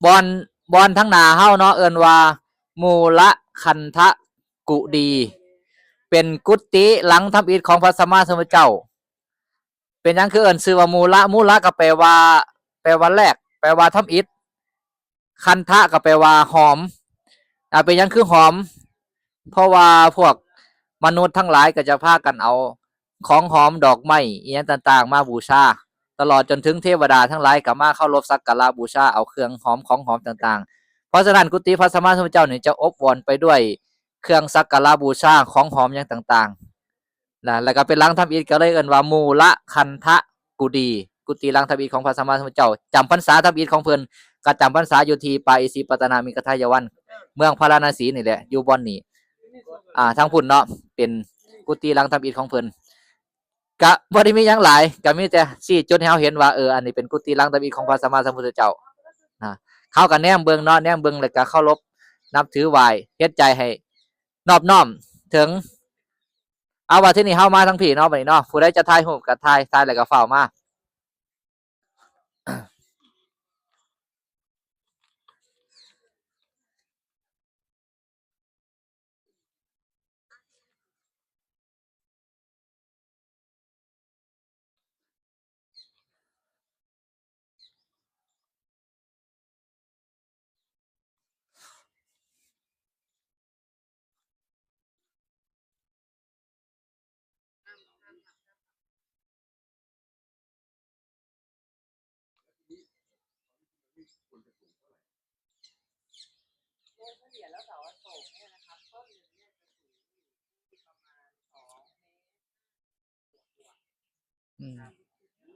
บอนบอนทั้งนาเฮาเนาะเอิ้นว่ามูละคันทะกุดีเป็นกุฏิหลังทำอิฐของพระสัมมาสัมพุทธเจ้าเป็นหยังคือเอิ้นชื่อว่ามูละก็แปลว่าแรกแปลว่าทำอิฐคันทะก็แปลว่าหอมเป็นหยังคือหอมเพราะว่าพวกมนุษย์ทั้งหลายก็จะพากันเอาของหอมดอกไม้อีหยังต่างๆมาบูชาตลอดจนถึงเทวดาทั้งหลายก็มาเคารพสักการะบูชาเอาเครื่องหอมของหอมต่างๆเพราะฉะนั้นกุฏิพระสัมมาสัมพุทธเจ้านี่จะอบอวลไปด้วยเครื่องสักการะบูชาของหอมอย่างต่างๆนะแล้วก็เป็นหลังทำอิฐก็เลยเอิ้นว่ามูละคันทะกุดีกุฏิหลังทำอิฐของพระสัมมาสัมพุทธเจ้าจำพรรษาทำอิฐของเพิ่นก็จำพรรษาอยู่ที่ปาอิสิปตนามิกทายวันเมืองพาราณสีนี่แหละอยู่บ่อนนี้ทั้งพุ่นเนาะเป็นกุฏิหลังทำอิฐของเพิ่นก็บ่ได้มีหยังหลายก็มีแต่ชี้จุดให้เฮาเห็นว่าอันนี้เป็นกุฏิหลังทำอิฐของพระสัมมาสัมพุทธเจ้านะเฮาก็แนมเบิ่งเนาะแนมเบิ่งแล้วก็เคารพนับถือไหว้เฮ็ดใจให้นอบน้อมถึงเอาว่าที่นี่เฮามาทั้งพี่เนาะบัดนี้เนาะผู้ใดจะถ่ายรูปก็ถ่ายแล้วก็ฟ้าวมา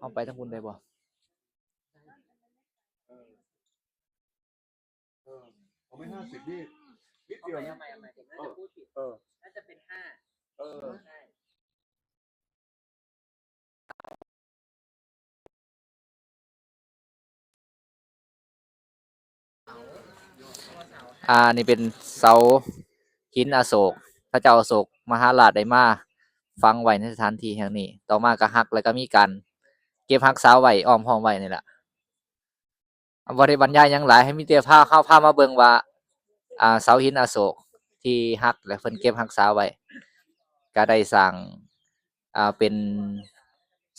เอาไปทั้งพุ่นได้บ่ผมไม่50นี่นิดเดียวนะน่าจะพูดผิดน่าจะเป็น5ใช่นี่เป็นเสาหินอโศกพระเจ้าอโศกมหาราชได้มาฝังไว้ในสถานที่แห่งนี้ต่อมาก็หักแล้วก็มีการเก็บรักษาไว้อ้อมห้อมไว้นี่แหละบ่ได้บรรยายหยังหลายให้มีแต่พามาเบิ่งว่าเสาหินอโศกที่หักและเพิ่นเก็บรักษาไว้ก็ได้สร้างเป็น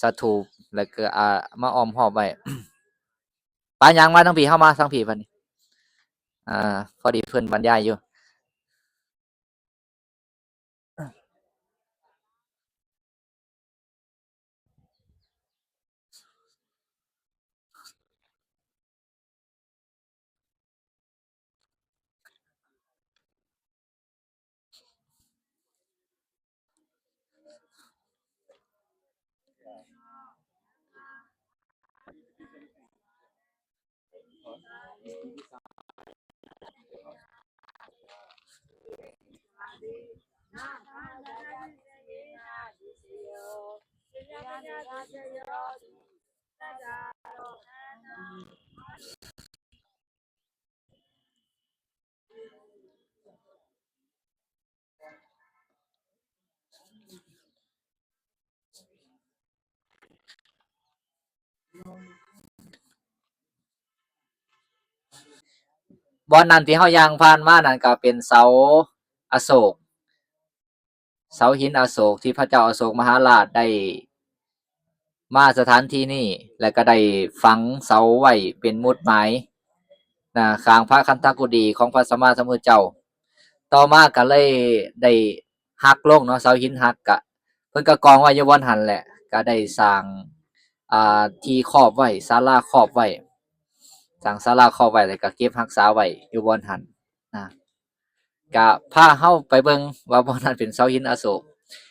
สถูปแล้วก็มาอ้อมห้อมไว้ ปานหยังมาทั้งพี่เฮามาทั้งพี่บัดนี้พอดีเพิ่นบรรยายอยู่บ่อนนั้นที่เฮาย่างผ่านมานั่นก็เป็นเสาอโศกเสาหินอโศกที่พระเจ้าอโศกมหาราชได้มาสถานที่นี้แล้วก็ได้ฝังเสาไว้เป็นหมุดหมายข้างพระคันธกุฎีของพระสัมมาสัมพุทธเจ้าต่อมาก็เลยได้หักลงเนาะเสาหินหักก็เพิ่นก็กองไว้อยู่บ่อนหันแหละก็ได้สร้างที่ครอบไว้ศาลาครอบไว้สร้างศาลาครอบไว้แล้วก็เก็บรักษาไว้อยู่บ่อนหันนะก็พาเฮาไปเบิ่งว่าบ่อนนั้นเป็นเสาหินอโศก